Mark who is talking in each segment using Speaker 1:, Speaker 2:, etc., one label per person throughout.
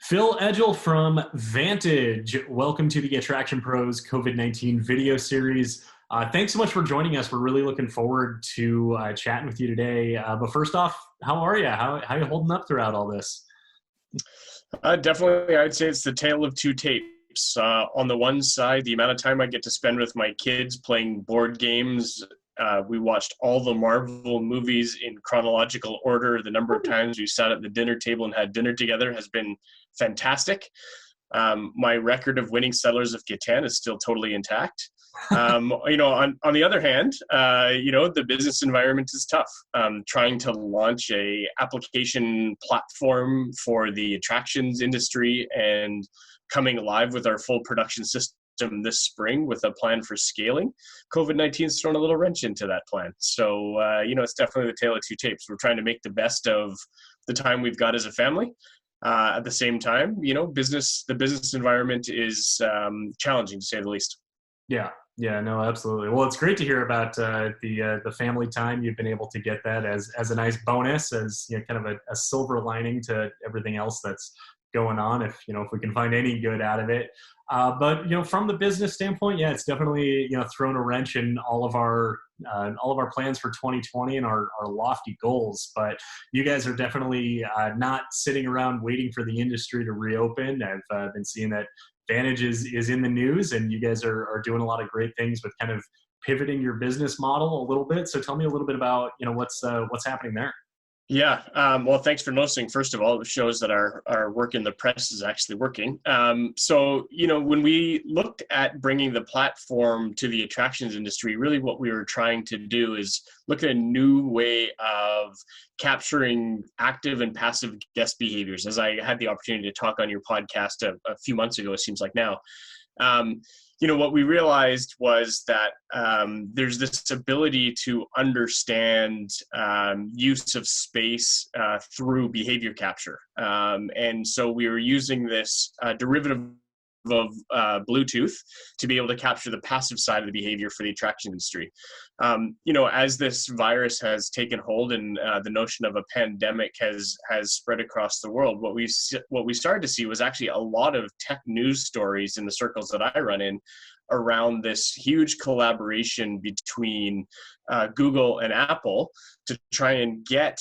Speaker 1: Phil Edgell from Vantage. Welcome to the Attraction Pros COVID-19 video series. Thanks so much for joining us. We're really looking forward to chatting with you today. But first off, how are you? How are you holding up throughout all this?
Speaker 2: Definitely, I'd say it's the tale of two tapes. On the one side, the amount of time I get to spend with my kids playing board games. We watched all the Marvel movies in chronological order. The number of times we sat at the dinner table and had dinner together has been fantastic. My record of winning Settlers of Catan is still totally intact. On the other hand, the business environment is tough. Trying to launch a application platform for the attractions industry and coming live with our full production system this spring with a plan for scaling. COVID-19's thrown a little wrench into that plan. So, it's definitely the tale of two tapes. We're trying to make the best of the time we've got as a family. At the same time, the business environment is challenging to say the least.
Speaker 1: Yeah, no, absolutely. Well, it's great to hear about the family time. You've been able to get that as a nice bonus, as kind of a silver lining to everything else that's going on. If we can find any good out of it. But from the business standpoint, yeah, it's definitely thrown a wrench in all of our plans for 2020 and our lofty goals. But you guys are definitely not sitting around waiting for the industry to reopen. I've been seeing that Vantage is in the news, and you guys are doing a lot of great things with kind of pivoting your business model a little bit. So tell me a little bit about what's happening there.
Speaker 2: Yeah. Well, thanks for noticing. First of all, it shows that our work in the press is actually working. When we looked at bringing the platform to the attractions industry, really what we were trying to do is look at a new way of capturing active and passive guest behaviors. As I had the opportunity to talk on your podcast a few months ago, it seems like now. What we realized was that there's this ability to understand use of space through behavior capture. And so we were using this derivative of Bluetooth to be able to capture the passive side of the behavior for the attraction industry. As this virus has taken hold and the notion of a pandemic has spread across the world, what we started to see was actually a lot of tech news stories in the circles that I run in around this huge collaboration between Google and Apple to try and get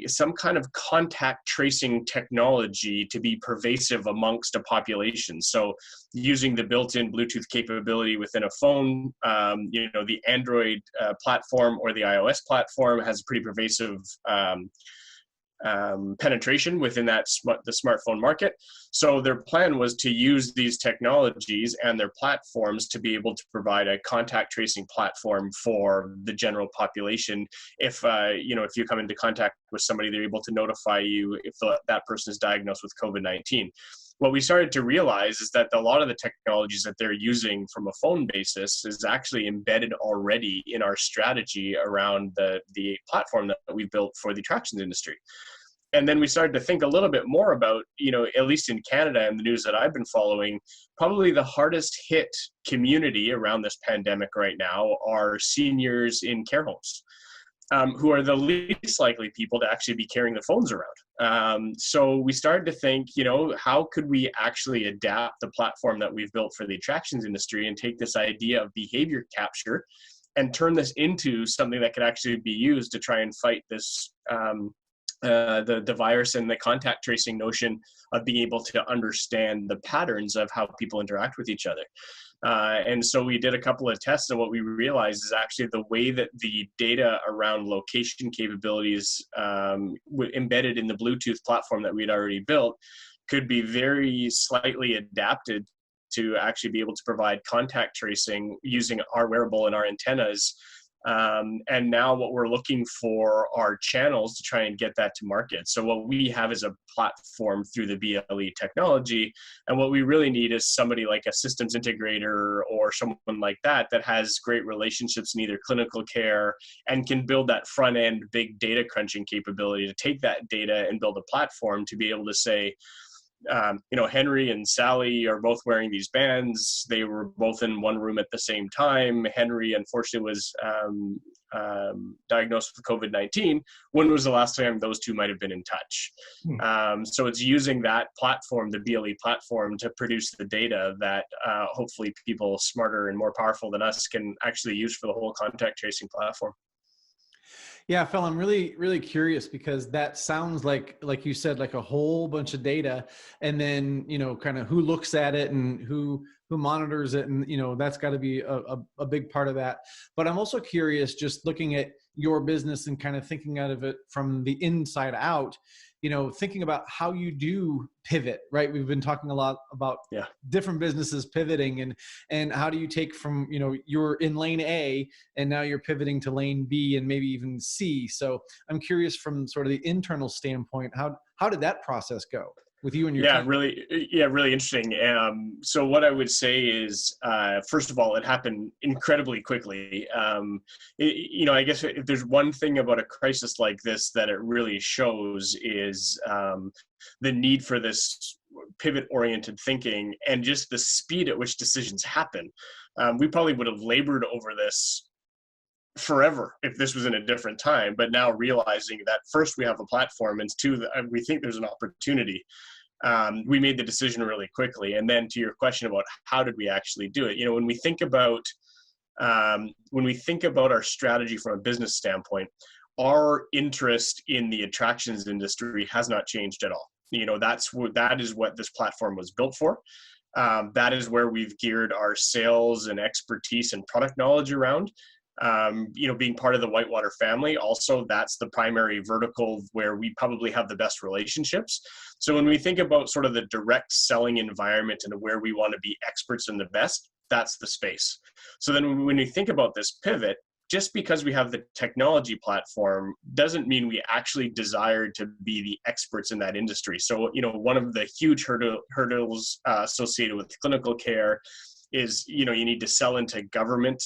Speaker 2: some kind of contact tracing technology to be pervasive amongst a population. So using the built-in Bluetooth capability within a phone, the Android platform or the iOS platform has pretty pervasive penetration within the smartphone market. So their plan was to use these technologies and their platforms to be able to provide a contact tracing platform for the general population. If you come into contact with somebody, they're able to notify you if that person is diagnosed with COVID-19. What we started to realize is that a lot of the technologies that they're using from a phone basis is actually embedded already in our strategy around the platform that we built for the attractions industry. And then we started to think a little bit more about, at least in Canada and the news that I've been following, probably the hardest hit community around this pandemic right now are seniors in care homes. Who are the least likely people to actually be carrying the phones around. So we started to think, how could we actually adapt the platform that we've built for the attractions industry and take this idea of behavior capture and turn this into something that could actually be used to try and fight this, the virus and the contact tracing notion of being able to understand the patterns of how people interact with each other. And so we did a couple of tests, and what we realized is actually the way that the data around location capabilities embedded in the Bluetooth platform that we'd already built could be very slightly adapted to actually be able to provide contact tracing using our wearable and our antennas. And now what we're looking for are channels to try and get that to market. So what we have is a platform through the BLE technology. And what we really need is somebody like a systems integrator or someone like that has great relationships in either clinical care and can build that front end big data crunching capability to take that data and build a platform to be able to say, Henry and Sally are both wearing these bands. They were both in one room at the same time. Henry, unfortunately, was diagnosed with COVID-19, when was the last time those two might have been in touch? So it's using that platform, the BLE platform, to produce the data that hopefully people smarter and more powerful than us can actually use for the whole contact tracing platform.
Speaker 3: Yeah, Phil, I'm really, really curious because that sounds like you said, like a whole bunch of data, and then, kind of who looks at it and who monitors it. And, that's got to be a big part of that. But I'm also curious, just looking at your business and kind of thinking out of it from the inside out, thinking about how you do pivot, right? We've been talking a lot about different businesses pivoting, and how do you take from, you're in lane A and now you're pivoting to lane B and maybe even C. So I'm curious from sort of the internal standpoint, how did that process go with you and your team?
Speaker 2: Really interesting. So what I would say is, first of all, it happened incredibly quickly. I guess if there's one thing about a crisis like this that it really shows is the need for this pivot-oriented thinking and just the speed at which decisions happen. We probably would have labored over this forever if this was in a different time, but now realizing that first we have a platform, and two, that we think there's an opportunity. We made the decision really quickly. And then to your question about how did we actually do it, when we think about our strategy from a business standpoint, our interest in the attractions industry has not changed at all. That is what this platform was built for. That is where we've geared our sales and expertise and product knowledge around. Being part of the Whitewater family, also that's the primary vertical where we probably have the best relationships. So when we think about sort of the direct selling environment and where we want to be experts in the best, that's the space. So then when we think about this pivot, just because we have the technology platform doesn't mean we actually desire to be the experts in that industry. So, one of the huge hurdles associated with clinical care is, you need to sell into government,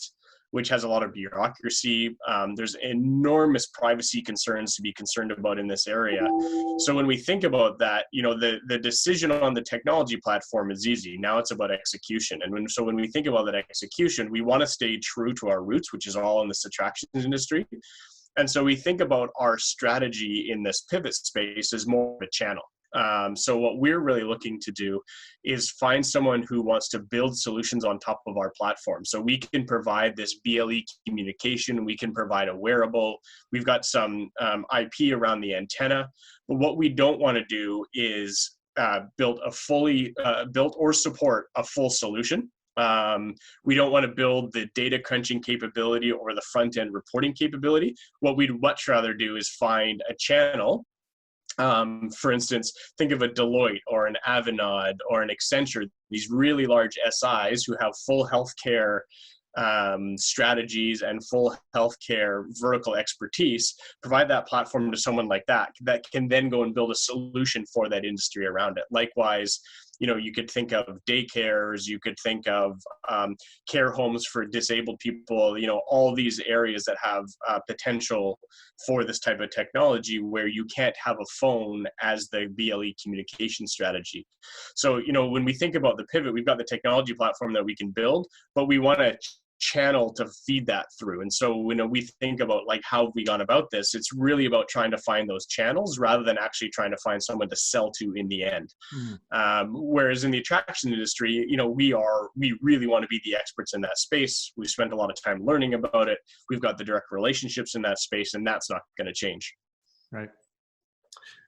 Speaker 2: which has a lot of bureaucracy. There's enormous privacy concerns to be concerned about in this area. So when we think about that, the decision on the technology platform is easy. Now it's about execution. And when we think about that execution, we want to stay true to our roots, which is all in this attractions industry. And so we think about our strategy in this pivot space as more of a channel. So what we're really looking to do is find someone who wants to build solutions on top of our platform. So we can provide this BLE communication, we can provide a wearable, we've got some IP around the antenna, but what we don't want to do is build or support a full solution. We don't want to build the data crunching capability or the front end reporting capability. What we'd much rather do is find a channel. For instance, think of a Deloitte or an Avanade or an Accenture, these really large SIs who have full healthcare strategies and full healthcare vertical expertise. Provide that platform to someone like that can then go and build a solution for that industry around it. Likewise, you could think of daycares, you could think of care homes for disabled people, all these areas that have potential for this type of technology where you can't have a phone as the BLE communication strategy. So, when we think about the pivot, we've got the technology platform that we can build, but we want to channel to feed that through. And so when we think about like how have we gone about this, it's really about trying to find those channels rather than actually trying to find someone to sell to in the end. Whereas in the attraction industry, we really want to be the experts in that space. We've spent a lot of time learning about it. We've got the direct relationships in that space, and that's not going to change.
Speaker 1: Right.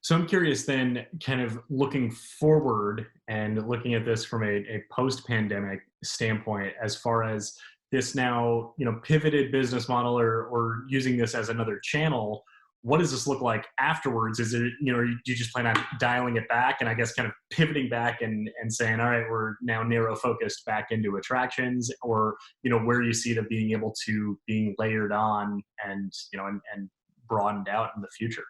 Speaker 1: So I'm curious then, kind of looking forward and looking at this from a post-pandemic standpoint, as far as this now, pivoted business model or using this as another channel, what does this look like afterwards? Is it, do you just plan on dialing it back and I guess kind of pivoting back and saying, all right, we're now narrow focused back into attractions, or, where you see it being able to being layered on and, and broadened out in the future?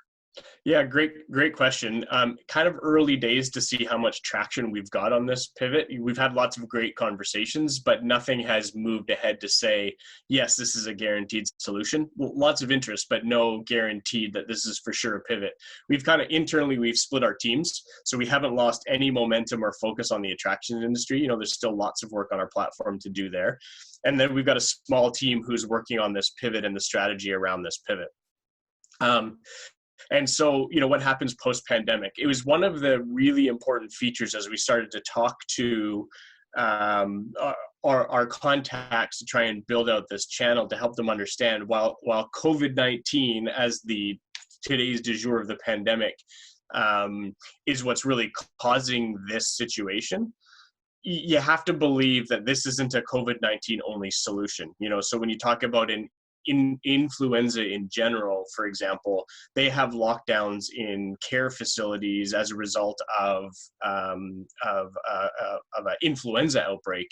Speaker 2: Yeah, great question. Kind of early days to see how much traction we've got on this pivot. We've had lots of great conversations, but nothing has moved ahead to say, yes, this is a guaranteed solution. Well, lots of interest, but no guaranteed that this is for sure a pivot. We've kind of internally, we've split our teams. So we haven't lost any momentum or focus on the attractions industry. There's still lots of work on our platform to do there. And then we've got a small team who's working on this pivot and the strategy around this pivot. And so, what happens post-pandemic? It was one of the really important features as we started to talk to our contacts to try and build out this channel to help them understand while COVID-19 as today's du jour of the pandemic is what's really causing this situation. You have to believe that this isn't a COVID-19 only solution. So when you talk about in influenza in general, for example, they have lockdowns in care facilities as a result of an influenza outbreak.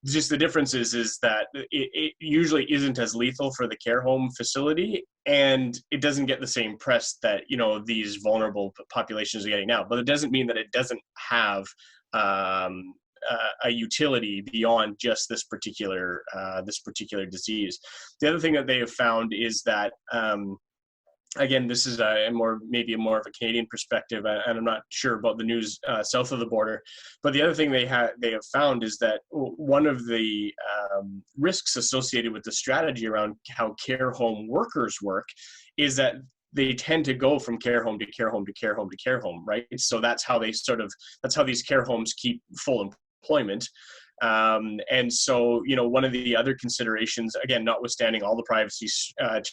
Speaker 2: Just the difference is that it usually isn't as lethal for the care home facility, and it doesn't get the same press that these vulnerable populations are getting now. But it doesn't mean that it doesn't have a utility beyond just this particular disease. The other thing that they have found is that again, this is maybe more of a Canadian perspective, and I'm not sure about the news south of the border. But the other thing they have found is that one of the risks associated with the strategy around how care home workers work is that they tend to go from care home to care home to care home to care home, right? So that's how these care homes keep full employment. And so, one of the other considerations, again, notwithstanding all the privacy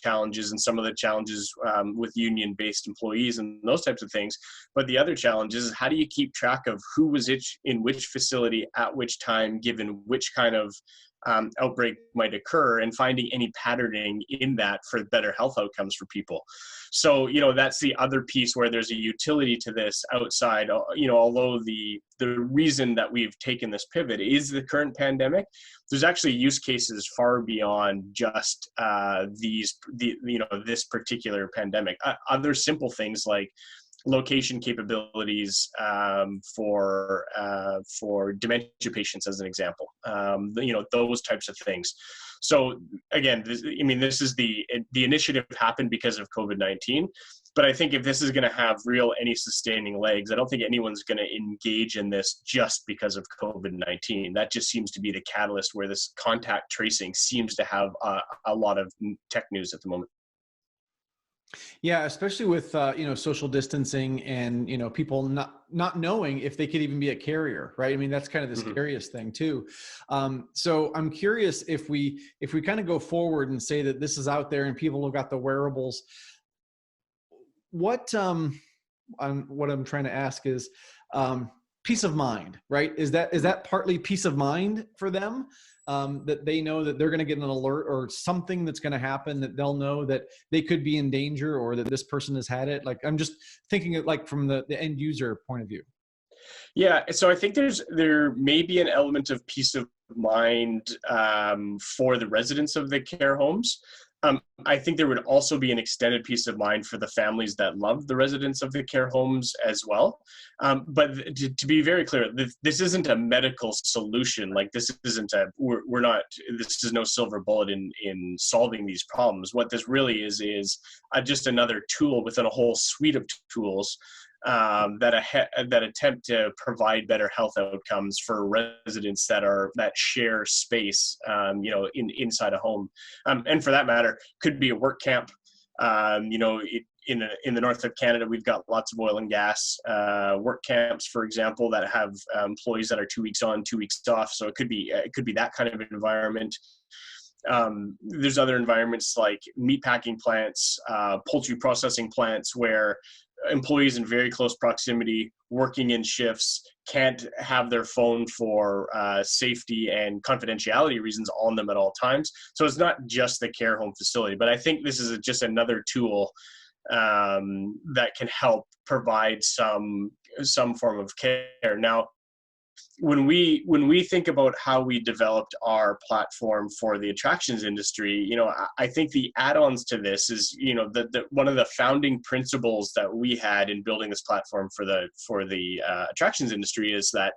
Speaker 2: challenges and some of the challenges with union-based employees and those types of things, but the other challenge is how do you keep track of who was in which facility at which time, given which kind of outbreak might occur, and finding any patterning in that for better health outcomes for people. So, that's the other piece where there's a utility to this outside, although the reason that we've taken this pivot is the current pandemic, there's actually use cases far beyond just this particular pandemic. Other simple things like location capabilities for dementia patients, as an example, those types of things. So again, this is the initiative happened because of COVID-19, but I think if this is going to have any sustaining legs, I don't think anyone's going to engage in this just because of COVID-19. That just seems to be the catalyst where this contact tracing seems to have a lot of tech news at the moment.
Speaker 3: Yeah, especially with social distancing and people not knowing if they could even be a carrier, right? That's kind of the scariest thing too. So I'm curious if we kind of go forward and say that this is out there and people have got the wearables. What I'm trying to ask is peace of mind, right? Is that partly peace of mind for them? That they know that they're going to get an alert or something that's going to happen, that they'll know that they could be in danger or that this person has had it. Like, I'm just thinking it like from the end user point of view.
Speaker 2: Yeah, so I think there may be an element of peace of mind for the residents of the care homes. I think there would also be an extended peace of mind for the families that love the residents of the care homes as well. But to be very clear, this isn't a medical solution. Like this isn't this is no silver bullet in solving these problems. What this really is just another tool within a whole suite of tools that attempt to provide better health outcomes for residents that share space, inside a home, and for that matter, could be a work camp. In the north of Canada, we've got lots of oil and gas work camps, for example, that have employees that are 2 weeks on, 2 weeks off. So it could be that kind of environment. There's other environments like meatpacking plants, poultry processing plants, where employees in very close proximity working in shifts can't have their phone for safety and confidentiality reasons on them at all times. So it's not just the care home facility, but I think this is just another tool that can help provide some form of care. Now, when we think about how we developed our platform for the attractions industry, I think the add-ons to this is, the one of the founding principles that we had in building this platform for the attractions industry is that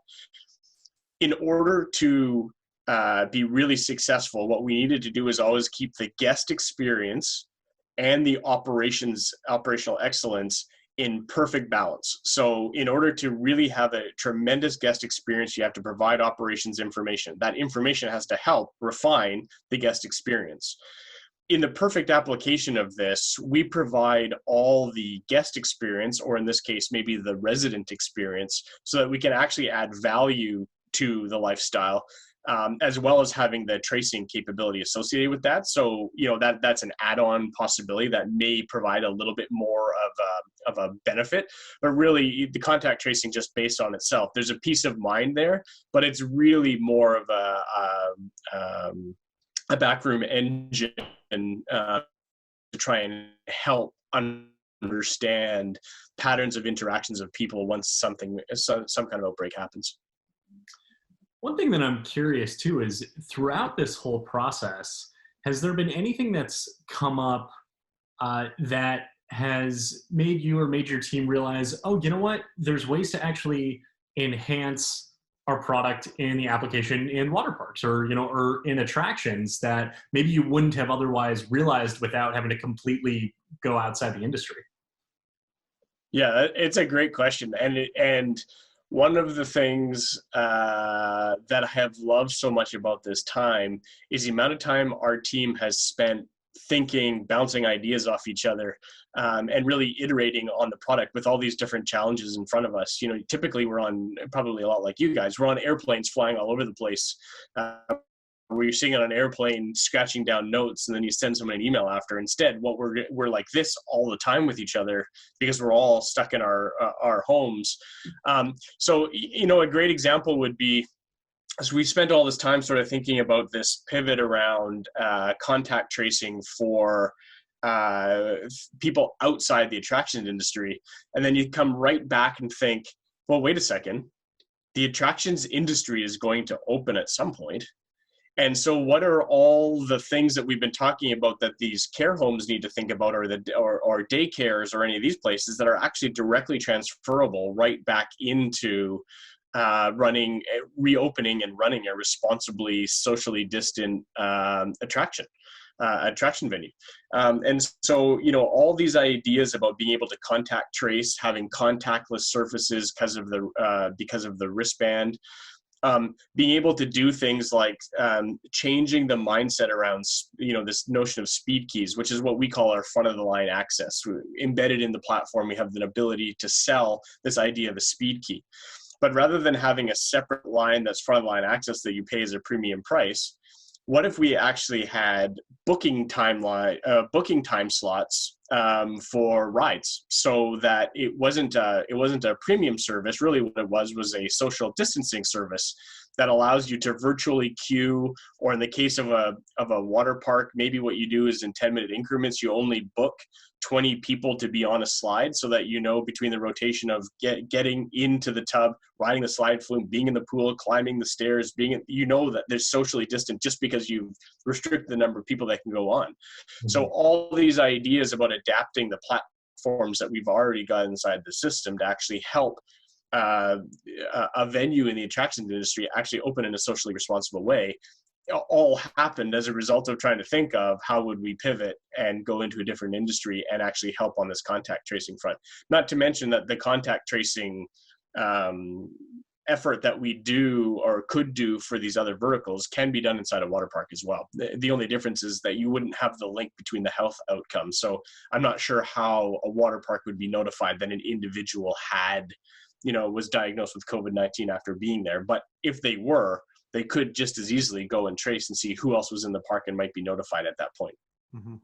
Speaker 2: in order to be really successful, what we needed to do is always keep the guest experience and the operational excellence in perfect balance. So in order to really have a tremendous guest experience, you have to provide operations information. That information has to help refine the guest experience. In the perfect application of this, we provide all the guest experience, or in this case, maybe the resident experience, so that we can actually add value to the lifestyle, as well as having the tracing capability associated with that. So, that's an add-on possibility that may provide a little bit more of a benefit, but really the contact tracing just based on itself, there's a peace of mind there, but it's really more of a backroom engine to try and help understand patterns of interactions of people once some kind of outbreak happens.
Speaker 1: One thing that I'm curious too is, throughout this whole process, has there been anything that's come up that has made you or made your team realize, oh, you know what, there's ways to actually enhance our product in the application in water parks, or in attractions, that maybe you wouldn't have otherwise realized without having to completely go outside the industry?
Speaker 2: Yeah, it's a great question. And one of the things that I have loved so much about this time is the amount of time our team has spent thinking, bouncing ideas off each other, and really iterating on the product with all these different challenges in front of us. Typically we're on, probably a lot like you guys, we're on airplanes flying all over the place. Where you're sitting on an airplane scratching down notes, and then you send someone an email after. Instead, what we're like this all the time with each other, because we're all stuck in our homes. So a great example would be, as we spent all this time sort of thinking about this pivot around contact tracing for people outside the attraction industry, and then you come right back and think, well, wait a second, the attractions industry is going to open at some point. And so what are all the things that we've been talking about that these care homes need to think about, or daycares, or any of these places, that are actually directly transferable right back into reopening and running a responsibly socially distant attraction venue. And so, all these ideas about being able to contact trace, having contactless surfaces because of the wristband, being able to do things like changing the mindset around, this notion of speed keys, which is what we call our front of the line access. Embedded in the platform, we have the ability to sell this idea of a speed key. But rather than having a separate line that's front of the line access that you pay as a premium price, what if we actually had booking time slots for rides, so that it wasn't a premium service. Really, what it was a social distancing service that allows you to virtually queue, or in the case of a water park, maybe what you do is in 10-minute increments, you only book 20 people to be on a slide, so that between the rotation of getting into the tub, riding the slide flume, being in the pool, climbing the stairs, that they're socially distant, just because you've restricted the number of people that can go on. Mm-hmm. So all these ideas about adapting the platforms that we've already got inside the system to actually help a venue in the attractions industry actually open in a socially responsible way, all happened as a result of trying to think of how would we pivot and go into a different industry and actually help on this contact tracing front. Not to mention that the contact tracing effort that we do or could do for these other verticals can be done inside a water park as well. The only difference is that you wouldn't have the link between the health outcomes. So I'm not sure how a water park would be notified that an individual was diagnosed with COVID-19 after being there. But if they were, they could just as easily go and trace and see who else was in the park and might be notified at that point. Mm-hmm.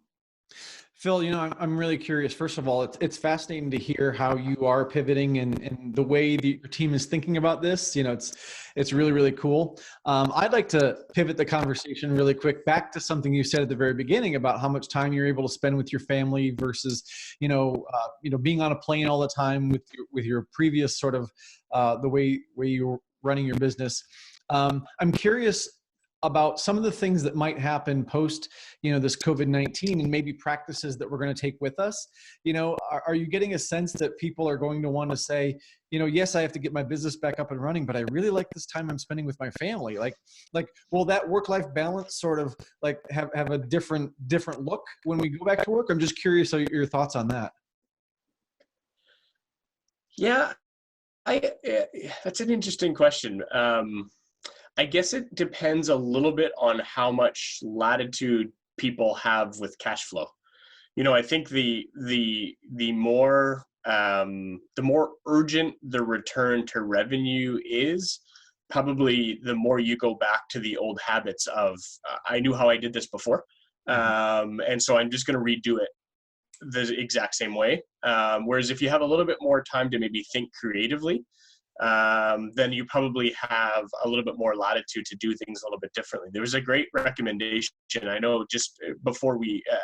Speaker 3: Phil, I'm really curious. First of all, it's fascinating to hear how you are pivoting and the way your team is thinking about this. It's really, really cool. I'd like to pivot the conversation really quick back to something you said at the very beginning about how much time you're able to spend with your family versus, being on a plane all the time with your previous sort of the way you running your business. I'm curious about some of the things that might happen post, this COVID-19, and maybe practices that we're going to take with us. Are you getting a sense that people are going to want to say, yes, I have to get my business back up and running, but I really like this time I'm spending with my family. Like, will that work-life balance sort of like have a different look when we go back to work? I'm just curious your thoughts on that.
Speaker 2: Yeah, that's an interesting question. I guess it depends a little bit on how much latitude people have with cash flow. I think the more urgent the return to revenue is, probably the more you go back to the old habits of, I knew how I did this before. And so I'm just going to redo it the exact same way. Whereas if you have a little bit more time to maybe think creatively, then you probably have a little bit more latitude to do things a little bit differently. There was a great recommendation. I know just before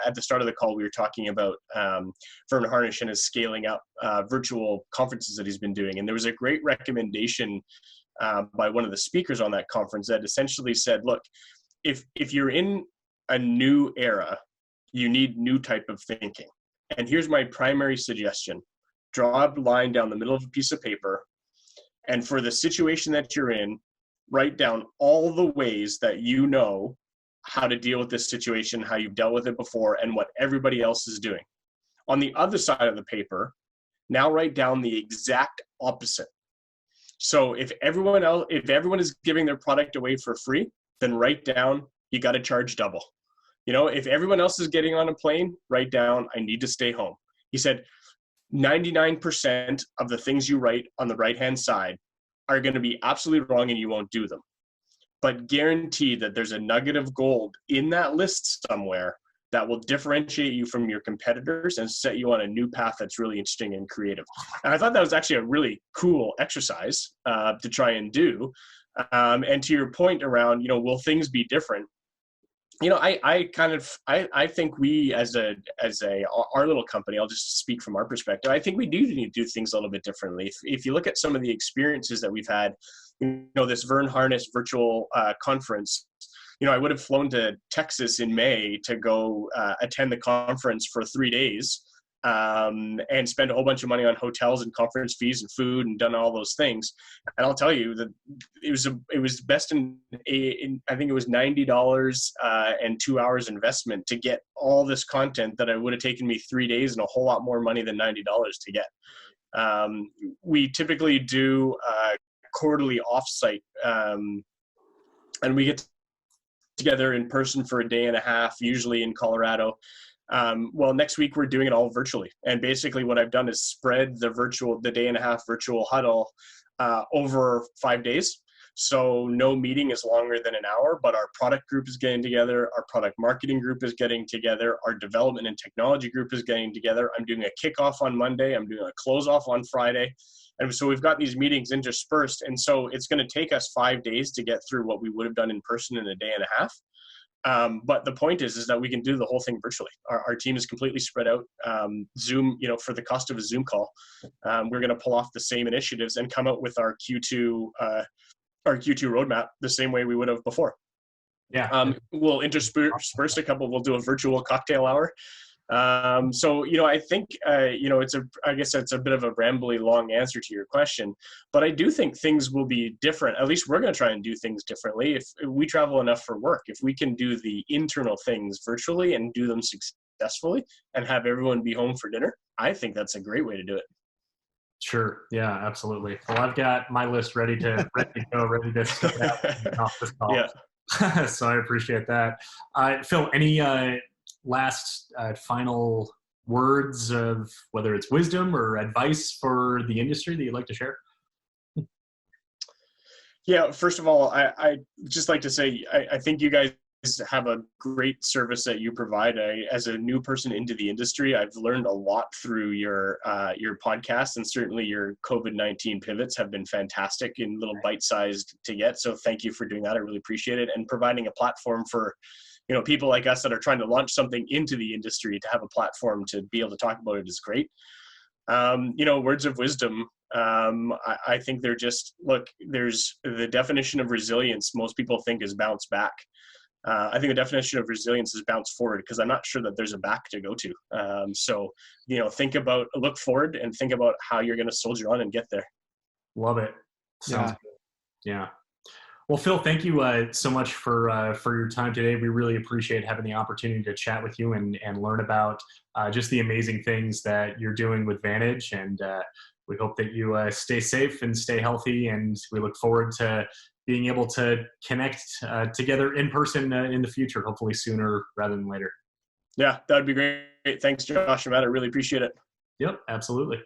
Speaker 2: at the start of the call, we were talking about Vern Harnish and his scaling up virtual conferences that he's been doing. And there was a great recommendation by one of the speakers on that conference that essentially said, look, if you're in a new era, you need new type of thinking. And here's my primary suggestion. Draw a line down the middle of a piece of paper, and for the situation that you're in, write down all the ways that you know how to deal with this situation, how you've dealt with it before, and what everybody else is doing. On the other side of the paper, now write down the exact opposite. So if everyone is giving their product away for free, then write down, you got to charge double. If everyone else is getting on a plane, write down, I need to stay home. He said, 99% of the things you write on the right-hand side are going to be absolutely wrong and you won't do them. But guarantee that there's a nugget of gold in that list somewhere that will differentiate you from your competitors and set you on a new path that's really interesting and creative. And I thought that was actually a really cool exercise to try and do. And to your point around, will things be different? I think we as our little company, I'll just speak from our perspective, I think we do need to do things a little bit differently. If you look at some of the experiences that we've had, this Vern Harnish virtual conference, I would have flown to Texas in May to go attend the conference for 3 days and spend a whole bunch of money on hotels and conference fees and food and done all those things. And I'll tell you that it was best in I think it was $90 and 2 hours investment to get all this content that it would have taken me 3 days and a whole lot more money than $90 to get. We typically do quarterly offsite, and we get together in person for a day and a half, usually in Colorado. Well, next week we're doing it all virtually. And basically what I've done is spread the day and a half virtual huddle over 5 days. So no meeting is longer than an hour, but our product group is getting together. Our product marketing group is getting together. Our development and technology group is getting together. I'm doing a kickoff on Monday. I'm doing a close off on Friday. And so we've got these meetings interspersed. And so it's going to take us 5 days to get through what we would have done in person in a day and a half. But the point is that we can do the whole thing virtually. Our team is completely spread out. Zoom, for the cost of a Zoom call, we're going to pull off the same initiatives and come out with our Q2 roadmap the same way we would have before.
Speaker 1: Yeah.
Speaker 2: We'll intersperse a couple. We'll do a virtual cocktail hour. So I think I guess that's a bit of a rambly long answer to your question, but I do think things will be different. At least we're going to try and do things differently. If we travel enough for work, if we can do the internal things virtually and do them successfully and have everyone be home for dinner, I think that's a great way to do it.
Speaker 1: Sure. Yeah, absolutely. Well, I've got my list ready to go, ready to start off this call.
Speaker 2: Yeah.
Speaker 1: So I appreciate that. Phil, any last final words of whether it's wisdom or advice for the industry that you'd like to share?
Speaker 2: Yeah, first of all, I just like to say, I think you guys have a great service that you provide. As a new person into the industry, I've learned a lot through your podcast, and certainly your COVID-19 pivots have been fantastic and little bite-sized to get. So thank you for doing that. I really appreciate it. And providing a platform for people like us that are trying to launch something into the industry to have a platform to be able to talk about it is great. Words of wisdom. I think they're just, look, there's the definition of resilience most people think is bounce back. I think the definition of resilience is bounce forward, because I'm not sure that there's a back to go to. So, look forward and think about how you're going to soldier on and get there.
Speaker 1: Love it. Sounds good. Yeah. Well, Phil, thank you so much for your time today. We really appreciate having the opportunity to chat with you and learn about just the amazing things that you're doing with Vantage. And we hope that you stay safe and stay healthy. And we look forward to being able to connect together in person in the future, hopefully sooner rather than later.
Speaker 2: Yeah, that would be great. Thanks, Josh and Matt. I really appreciate it.
Speaker 1: Yep, absolutely.